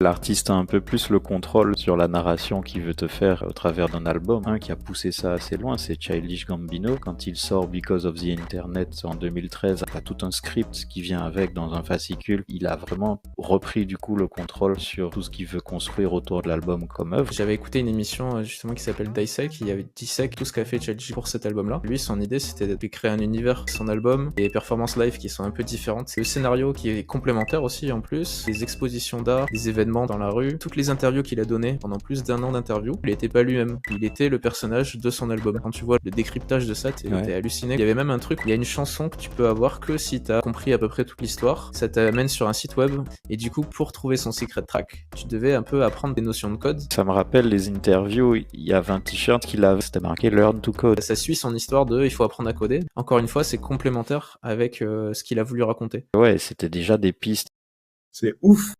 L'artiste a un peu plus le contrôle sur la narration qu'il veut te faire au travers d'un album. Un qui a poussé ça assez loin, c'est Childish Gambino. Quand il sort Because of the Internet en 2013, t'as tout un script qui vient avec dans un fascicule. Il a vraiment repris du coup le contrôle sur tout ce qu'il veut construire autour de l'album comme œuvre. J'avais écouté une émission justement qui s'appelle Dissect, qui avait dissect tout ce qu'a fait Childish pour cet album-là. Lui, son idée, c'était de créer un univers, son album, des performances live qui sont un peu différentes. C'est le scénario qui est complémentaire aussi en plus, des expositions d'art, des événements dans la rue, toutes les interviews qu'il a données pendant plus d'1 an d'interviews, il était pas lui-même, il était le personnage de son album. Quand tu vois le décryptage de ça, t'es halluciné. Il y avait même un truc, il y a une chanson que tu peux avoir que si t'as compris à peu près toute l'histoire, ça t'amène sur un site web, et du coup pour trouver son secret track, tu devais un peu apprendre des notions de code. Ça me rappelle les interviews, il y avait un t-shirt qu'il avait, c'était marqué Learn to Code. Ça suit son histoire de il faut apprendre à coder. Encore une fois, c'est complémentaire avec ce qu'il a voulu raconter. Ouais, c'était déjà des pistes. C'est ouf.